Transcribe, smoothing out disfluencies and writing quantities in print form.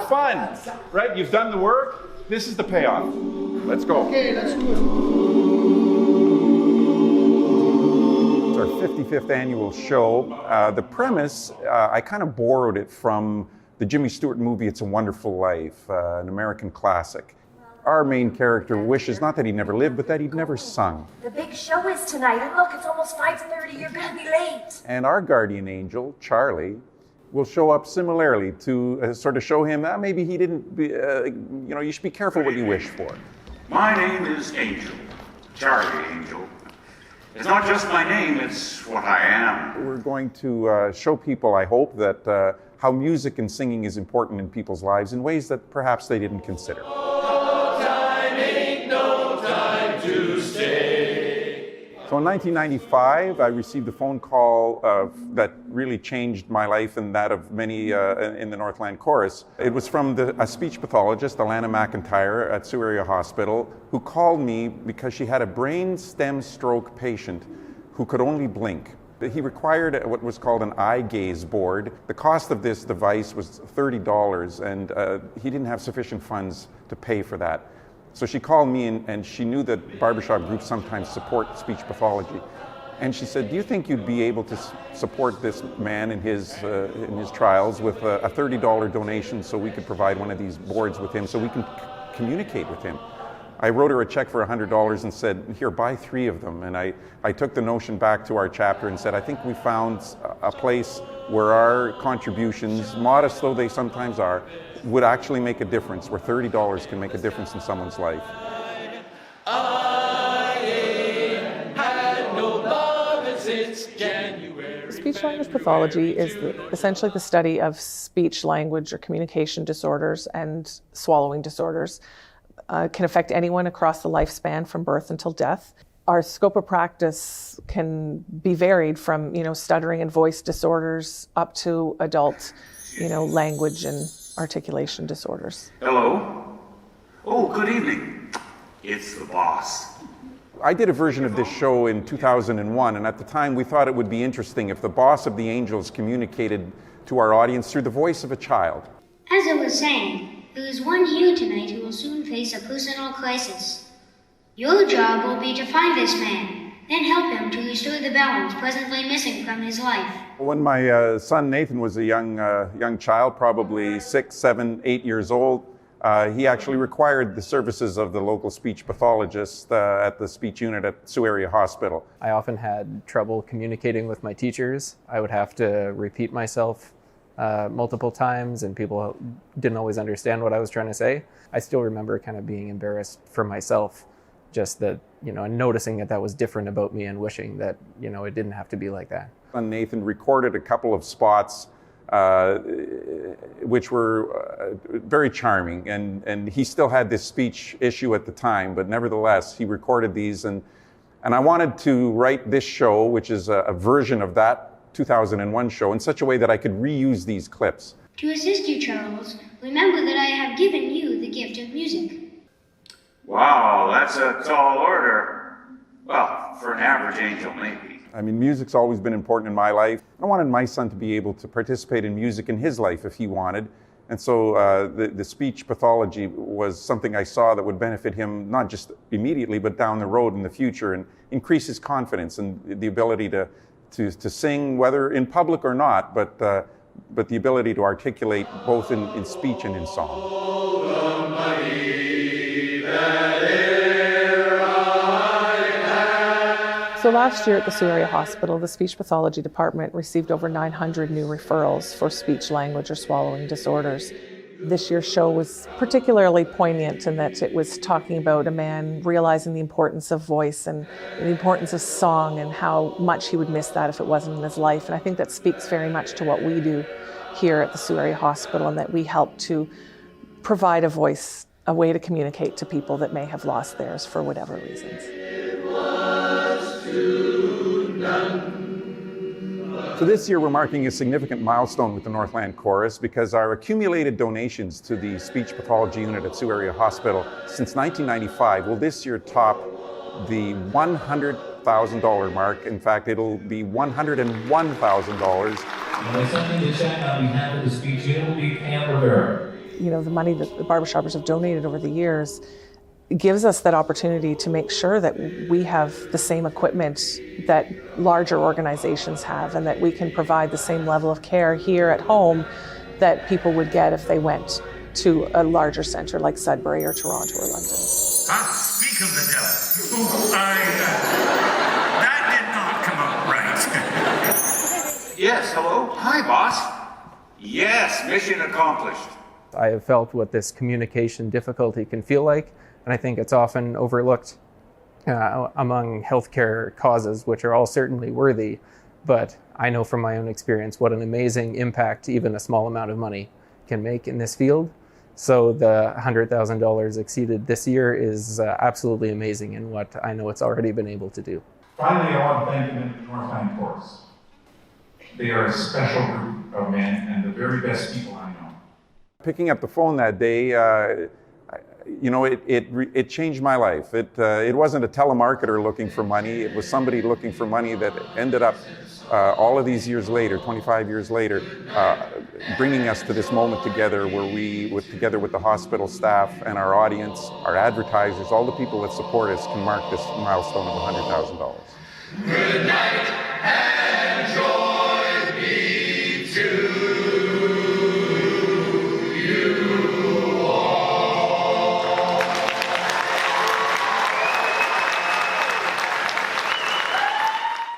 fun, right? You've done the work. This is the payoff. Let's go. Okay, let's do it. It's our 55th annual show. The premise, I kind of borrowed it from the Jimmy Stewart movie, It's a Wonderful Life, an American classic. Our main character wishes not that he'd never lived, but that he'd never sung. The big show is tonight, and look, it's almost 5:30. You're gonna be late. And our guardian angel, Charlie, will show up similarly to sort of show him that maybe he didn't, you should be careful what you wish for. My name is Angel, Charlie Angel. It's not just my name, it's what I am. We're going to show people, I hope, that how music and singing is important in people's lives in ways that perhaps they didn't consider. So in 1995, I received a phone call that really changed my life and that of many in the Northland Chorus. It was from a speech pathologist, Alana McIntyre at Sioux Area Hospital, who called me because she had a brain stem stroke patient who could only blink. He required what was called an eye gaze board. The cost of this device was $30, and he didn't have sufficient funds to pay for that. So she called me, and she knew that barbershop groups sometimes support speech pathology. And she said, do you think you'd be able to support this man in his trials with a $30 donation so we could provide one of these boards with him so we can communicate with him? I wrote her a check for $100 and said, here, buy 3 of them. And I took the notion back to our chapter and said, I think we found a place where our contributions, modest though they sometimes are, would actually make a difference, where $30 can make a difference in someone's life. Speech language pathology is essentially the study of speech, language, or communication disorders and swallowing disorders. Can affect anyone across the lifespan from birth until death. Our scope of practice can be varied from, stuttering and voice disorders up to adult, language and articulation disorders. Hello? Oh, good evening. It's the boss. I did a version of this show in 2001, and at the time we thought it would be interesting if the boss of the Angels communicated to our audience through the voice of a child. As I was saying, there is one here tonight who will soon face a personal crisis. Your job will be to find this man, then help him to restore the balance presently missing from his life. When my son Nathan was a young child, probably 6, 7, 8 years old, he actually required the services of the local speech pathologist at the speech unit at Sioux Area Hospital. I often had trouble communicating with my teachers. I would have to repeat myself multiple times, and people didn't always understand what I was trying to say. I still remember kind of being embarrassed for myself, just that, and noticing that was different about me and wishing that, it didn't have to be like that. And Nathan recorded a couple of spots which were very charming, and he still had this speech issue at the time, but nevertheless, he recorded these, and I wanted to write this show, which is a version of that 2001 show, in such a way that I could reuse these clips. To assist you, Charles, remember that I have given you the gift of music. Wow, that's a tall order. Well, for an average angel, maybe. I mean, music's always been important in my life. I wanted my son to be able to participate in music in his life if he wanted. And so the speech pathology was something I saw that would benefit him, not just immediately, but down the road in the future, and increase his confidence and the ability to sing, whether in public or not, but the ability to articulate both in speech and in song. So last year at the Sioux Area Hospital, the speech pathology department received over 900 new referrals for speech, language, or swallowing disorders. This year's show was particularly poignant in that it was talking about a man realizing the importance of voice and the importance of song and how much he would miss that if it wasn't in his life. And I think that speaks very much to what we do here at the Sioux Area Hospital, and that we help to provide a voice, a way to communicate to people that may have lost theirs for whatever reasons. So this year we're marking a significant milestone with the Northland Chorus because our accumulated donations to the speech pathology unit at Sioux Area Hospital since 1995 will this year top the $100,000 mark. In fact, it'll be $101,000. Something to check on behalf of the speech unit will be Pam Rivera. the money that the barbershoppers have donated over the years gives us that opportunity to make sure that we have the same equipment that larger organizations have, and that we can provide the same level of care here at home that people would get if they went to a larger center like Sudbury or Toronto or London. Speak of the devil. That did not come out right. Yes, hello? Hi, boss. Yes, mission accomplished. I have felt what this communication difficulty can feel like, and I think it's often overlooked among healthcare causes, which are all certainly worthy. But I know from my own experience what an amazing impact even a small amount of money can make in this field. So the $100,000 exceeded this year is absolutely amazing in what I know it's already been able to do. Finally, I want to thank the Northland Chorus. They are a special group of men and the very best people I know. Picking up the phone that day, it changed my life. It wasn't a telemarketer looking for money. It was somebody looking for money that ended up all of these years later, 25 years later, bringing us to this moment together where we, together with the hospital staff and our audience, our advertisers, all the people that support us, can mark this milestone of $100,000. Good night.